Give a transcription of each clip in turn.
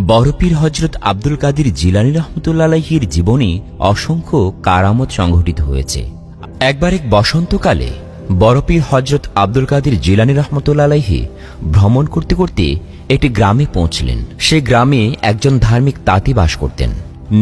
বড়পীর হযরত আব্দুল কাদির জিলানী রহমতুল্লাহ আলাইহির জীবনে অসংখ্য কারামত সংঘটিত হয়েছে। একবার এক বসন্তকালে বড়পীর হযরত আব্দুল কাদির জিলানী রহমতুল্লাহ আলাইহি ভ্রমণ করতে করতে একটি গ্রামে পৌঁছলেন। সে গ্রামে একজন ধার্মিক তাঁতি বাস করতেন।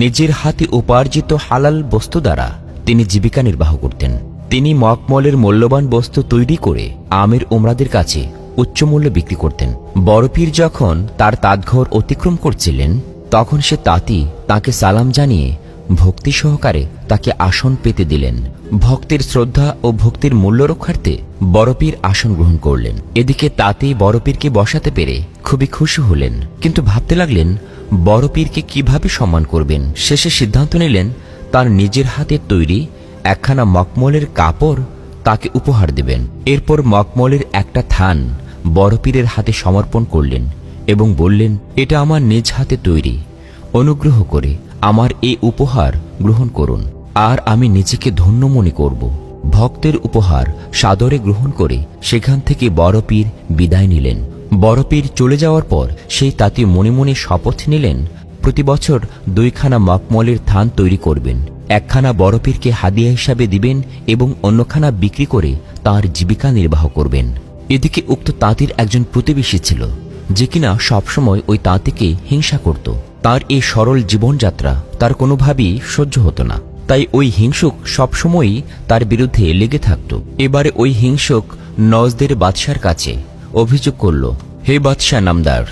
নিজের হাতে উপার্জিত হালাল বস্তু দ্বারা তিনি জীবিকা নির্বাহ করতেন। তিনি মকমলের মূল্যবান বস্তু তৈরি করে আমির উমরাদের কাছে উচ্চ মূল্যে বিক্রি করতেন। বড়পীর যখন তার তাঁতঘর অতিক্রম করছিলেন, তখন সে তাঁতি তাকে সালাম জানিয়ে ভক্তি সহকারে তাকে আসন পেতে দিলেন। ভক্তের শ্রদ্ধা ও ভক্তির মূল্য রক্ষার্থে বড়পীর আসন গ্রহণ করলেন। এদিকে তাঁতি বড়পীরকে বসাতে পেরে খুবই খুশি হলেন, কিন্তু ভাবতে লাগলেন বড়পীরকে কিভাবে সম্মান করবেন। শেষে সিদ্ধান্ত নিলেন তার নিজের হাতে তৈরি একখানা মকমলের কাপড় তাকে উপহার দেবেন। এরপর মকমলের একটা থান বড়পীরের হাতে সমর্পণ করলেন এবং বললেন, এটা আমার নিজ হাতে তৈরি, অনুগ্রহ করে আমার এই উপহার গ্রহণ করুন, আর আমি নিজেকে ধন্য মনে করব। ভক্তের উপহার সাদরে গ্রহণ করে সেখান থেকে বড়পীর বিদায় নিলেন। বড়পীর চলে যাওয়ার পর সেই তাঁতি মনে মনে শপথ নিলেন প্রতি বছর 2খানা মকমলের থান তৈরি করবেন, একখানা বড়পীরকে হাদিয়া হিসাবে দিবেন এবং অন্যখানা বিক্রি করে তার জীবিকা নির্বাহ করবেন। এদিকে উক্ত তাঁতির একজন প্রতিবেশী ছিল, যে কিনা সবসময় ওই তাঁতিকে হিংসা করত। তার এই সরল জীবনযাত্রা তার কোনোভাবেই সহ্য হতো না, তাই ওই হিংসুক সবসময়ই তার বিরুদ্ধে লেগে থাকত। এবারে ওই হিংসুক নজদের বাদশার কাছে অভিযোগ করল, হে বাদশাহ নামদার,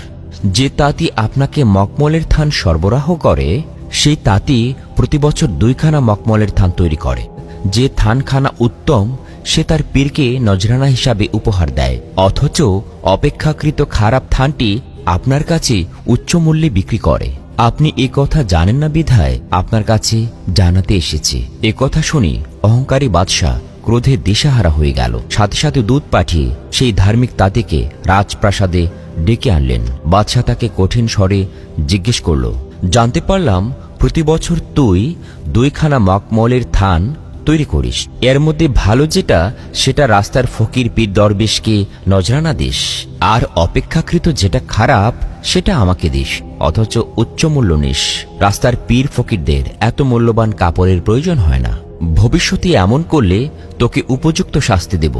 যে তাঁতি আপনাকে মকমলের থান সরবরাহ করে, সেই তাঁতি প্রতি বছর 2খানা মকমলের থান তৈরি করে। যে থানখানা উত্তম সে তার পীরকে নজরানা হিসাবে উপহার দেয়, অথচ অপেক্ষাকৃত খারাপ থানটি আপনার কাছে উচ্চ মূল্যে বিক্রি করে। আপনি এ কথা জানেন না বিধায় আপনার কাছে জানাতে এসেছি। এ কথা শুনি অহংকারী বাদশাহ ক্রোধে দিশাহারা হয়ে গেল। সাথে সাথে দূত পাঠিয়ে সেই ধার্মিক তাঁতিকে রাজপ্রাসাদে ডেকে আনলেন। বাদশাহ তাকে কঠিন স্বরে জিজ্ঞেস করল, জানতে পারলাম প্রতি বছর তুই 2খানা মকমলের থান তৈরি করিস, এর মধ্যে ভালো যেটা সেটা রাস্তার ফকির পীর দরবেশকে নজরানা দিস, আর অপেক্ষাকৃত যেটা খারাপ সেটা আমাকে দিস, অথচ উচ্চ মূল্য নিস। রাস্তার পীর ফকিরদের এত মূল্যবান কাপড়ের প্রয়োজন হয় না। ভবিষ্যতে এমন করলে তোকে উপযুক্ত শাস্তি দেব।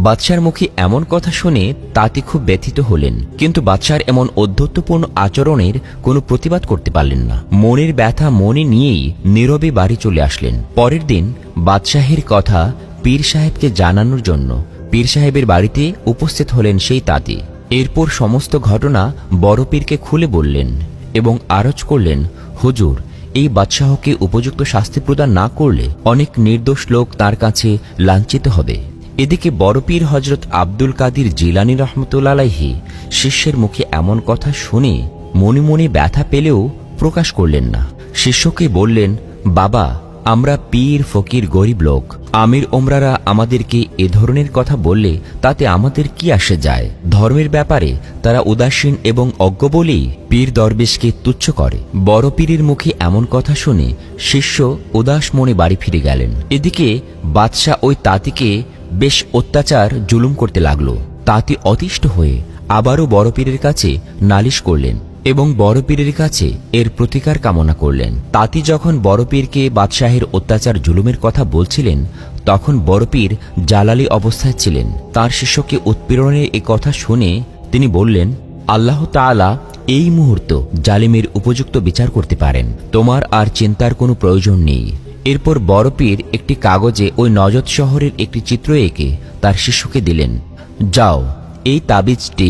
বাদশার মুখে এমন কথা শুনে তাঁতি খুব ব্যথিত হলেন, কিন্তু বাদশার এমন ঔদ্ধত্যপূর্ণ আচরণের কোনো প্রতিবাদ করতে পারলেন না। মনের ব্যথা মনে নিয়েই নীরবে বাড়ি চলে আসলেন। পরের দিন বাদশাহের কথা পীর সাহেবকে জানানোর জন্য পীর সাহেবের বাড়িতে উপস্থিত হলেন সেই তাঁতি। এরপর সমস্ত ঘটনা বড়পীরকে খুলে বললেন এবং আরজ করলেন, হুজুর, এই বাদশাহকে উপযুক্ত শাস্তি প্রদান না করলে অনেক নির্দোষ লোক তার কাছে লাঞ্ছিত হবে। এদিকে বড়পীর হযরত আব্দুল কাদির জিলানী রহমতুল্লাহ আলাইহি শিষ্যের মুখে এমন কথা শুনে মনে মনে ব্যথা পেলেও প্রকাশ করলেন না। শিষ্যকে বললেন, বাবা, আমরা পীর ফকির গরিব লোক, আমির ওমরারা আমাদেরকে এ ধরনের কথা বললে তাতে আমাদের কি আসে যায়? ধর্মের ব্যাপারে তারা উদাসীন এবং অজ্ঞ বলেই পীর দরবেশকে তুচ্ছ করে। বড় পীরের মুখে এমন কথা শুনে শিষ্য উদাস মনে বাড়ি ফিরে গেলেন। এদিকে বাদশাহ ওই তাঁতিকে বেশ অত্যাচার জুলুম করতে লাগল। তাঁতি অতিষ্ঠ হয়ে আবারও বড় পীরের কাছে নালিশ করলেন এবং বড় পীরের কাছে এর প্রতিকার কামনা করলেন। তাঁতি যখন বড় পীরকে বাদশাহের অত্যাচার জুলুমের কথা বলছিলেন, তখন বড় পীর জালালি অবস্থায় ছিলেন। তার শিষ্যকে উৎপীড়নের এ কথা শুনে তিনি বললেন, আল্লাহ তাআলা এই মুহূর্ত জালিমের উপযুক্ত বিচার করতে পারেন, তোমার আর চিন্তার কোনো প্রয়োজন নেই। এরপর বড় পীর একটি কাগজে ওই নজদ শহরের একটি চিত্র এঁকে তার শিষ্যকে দিলেন, যাও, এই তাবিজটি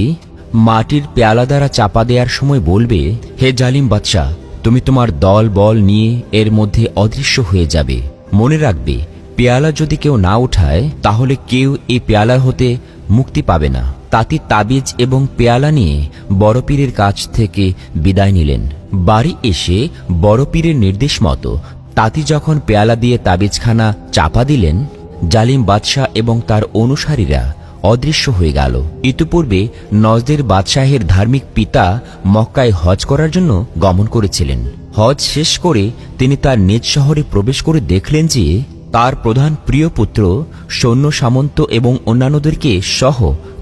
মাটির পেয়ালা দ্বারা চাপা দেওয়ার সময় বলবে, হে জালিম বাদশাহ, তুমি তোমার দল বল নিয়ে এর মধ্যে অদৃশ্য হয়ে যাবে। মনে রাখবে, পেয়ালা যদি কেউ না উঠায় তাহলে কেউ এই পেয়ালা হতে মুক্তি পাবে না। তাঁতি তাবিজ এবং পেয়ালা নিয়ে বড় পীরের কাছ থেকে বিদায় নিলেন। বাড়ি এসে বড় পীরের নির্দেশ মতো তাঁতি যখন পেয়ালা দিয়ে তাবিজখানা চাপা দিলেন, জালিম বাদশাহ এবং তার অনুসারীরা অদৃশ্য হয়ে গেল। ইতিপূর্বে নজদের বাদশাহের ধার্মিক পিতা মক্কায় হজ করার জন্য গমন করেছিলেন। হজ শেষ করে তিনি তার নিজ শহরে প্রবেশ করে দেখলেন যে তার প্রধান প্রিয় পুত্র সৈন্য সামন্ত এবং অন্যান্যদেরকে সহ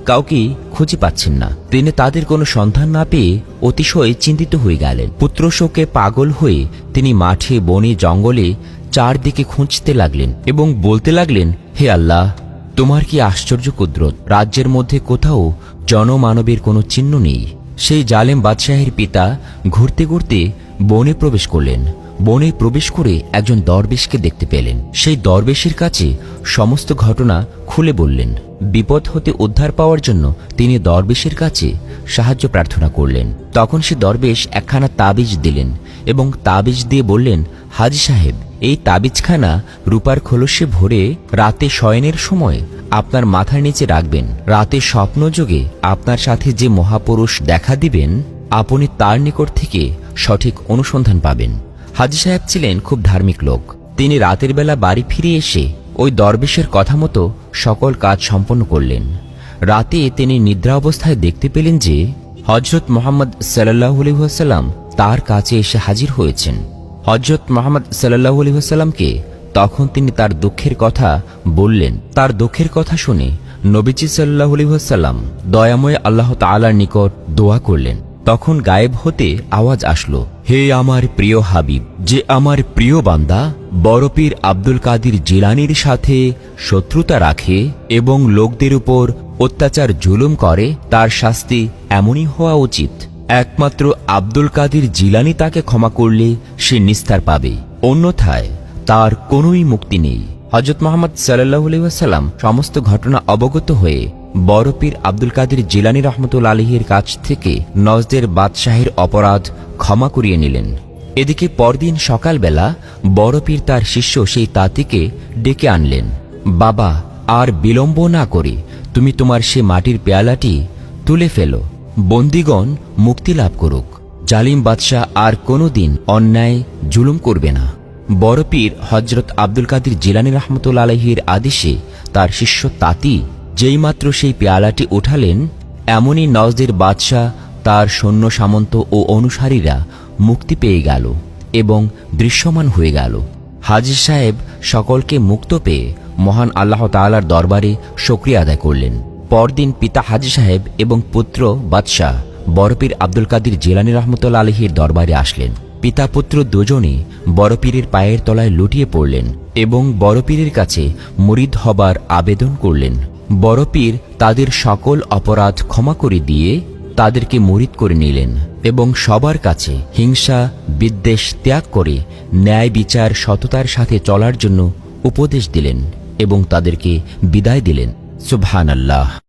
কাউকে খুঁজে পাচ্ছেন না। তিনি তাদের কোনো সন্ধান না পেয়ে অতিশয় চিন্তিত হয়ে গেলেন। পুত্র শোকে পাগল হয়ে তিনি মাঠে বনে জঙ্গলে চারদিকে খুঁজতে লাগলেন এবং বলতে লাগলেন, হে আল্লাহ, তোমার কি আশ্চর্য কুদরত! রাজ্যের মধ্যে কোথাও জনমানবের কোনো চিহ্ন নেই। সেই জালেম বাদশাহের পিতা ঘুরতে ঘুরতে বনে প্রবেশ করলেন। বনে প্রবেশ করে একজন দরবেশকে দেখতে পেলেন। সেই দরবেশের কাছে সমস্ত ঘটনা খুলে বললেন। বিপদ হতে উদ্ধার পাওয়ার জন্য তিনি দরবেশের কাছে সাহায্য প্রার্থনা করলেন। তখন সে দরবেশ একখানা তাবিজ দিলেন এবং তাবিজ দিয়ে বললেন, হাজী সাহেব, এই তাবিজখানা রূপার খোলসে ভরে রাতে শয়নের সময় আপনার মাথার নিচে রাখবেন। রাতে স্বপ্নযোগে আপনার সাথে যে মহাপুরুষ দেখা দিবেন, আপনি তার নিকট থেকে সঠিক অনুসন্ধান পাবেন। হাজী সাহেব ছিলেন খুব ধার্মিক লোক। তিনি রাতের বেলা বাড়ি ফিরে এসে ওই দরবেশের কথা মতো সকল কাজ সম্পন্ন করলেন। রাতে তিনি নিদ্রা অবস্থায় দেখতে পেলেন যে হযরত মুহাম্মদ সাল্লাল্লাহু আলাইহি ওয়াসাল্লাম তার কাছে এসে হাজির হয়েছেন। হযরত মুহাম্মদ সাল্লাল্লাহু আলাইহি ওয়াসাল্লামকে তখন তিনি তার দুঃখের কথা বললেন। তার দুঃখের কথা শুনে নবীজি সাল্লাল্লাহু আলাইহি ওয়াসাল্লাম দয়াময় আল্লাহ তাআলার নিকট দোয়া করলেন। তখন গায়েব হতে আওয়াজ আসলো, হে আমার প্রিয় হাবিব, যে আমার প্রিয় বান্দা বড়পীর আব্দুল কাদির জিলানীর সাথে শত্রুতা রাখে এবং লোকদের উপর অত্যাচার জুলুম করে, তার শাস্তি এমনই হওয়া উচিত। একমাত্র আব্দুল কাদির জিলানী তাকে ক্ষমা করলে সে নিস্তার পাবে, অন্যথায় তার কোনোই মুক্তি নেই। হযরত মুহাম্মদ সাল্লাল্লাহু আলাইহি ওয়াসাল্লাম সমস্ত ঘটনা অবগত হয়ে বড়পীর আব্দুল কাদির জিলানী রাহমাতুল্লাহি আলাইহির কাছ থেকে নজদের বাদশাহের অপরাধ ক্ষমা করিয়ে নিলেন। এদিকে পরদিন সকালবেলা বড়পীর তার শিষ্য সেই তাঁতিকে ডেকে আনলেন। বাবা, আর বিলম্ব না করে তুমি তোমার সে মাটির পেয়ালাটি তুলে ফেলো, বন্দীগণ মুক্তি লাভ করুক। জালিম বাদশাহ আর কোনোদিন অন্যায় জুলুম করবে না। বড়পীর হযরত আব্দুল কাদির জিলানী রাহমাতুল্লাহি আলাইহির আদেশে তার শিষ্য তাঁতি যেইমাত্র সেই পেয়ালাটি উঠালেন, এমনই নজদের বাদশাহ, তার সৈন্য সামন্ত ও অনুসারীরা মুক্তি পেয়ে গেল এবং দৃশ্যমান হয়ে গেল। হাজী সাহেব সকলকে মুক্ত পেয়ে মহান আল্লাহ তাআলার দরবারে শুকরিয়া আদায় করলেন। পরদিন পিতা হাজী সাহেব এবং পুত্র বাদশাহ বড়পীর আব্দুল কাদির জিলানী রাহমাতুল্লাহি আলাইহির দরবারে আসলেন। পিতা পুত্র দুজনে বড়পীরের পায়ের তলায় লুটিয়ে পড়লেন এবং বড়পীরের কাছে মুরিদ হবার আবেদন করলেন। বড়পীর তাদের সকল অপরাধ ক্ষমা করে দিয়ে তাদেরকে মুরিদ করে নিলেন এবং সবার কাছে হিংসা বিদ্বেষ ত্যাগ করে ন্যায় বিচার সততার সাথে চলার জন্য উপদেশ দিলেন এবং তাদেরকে বিদায় দিলেন। সুবহানাল্লাহ।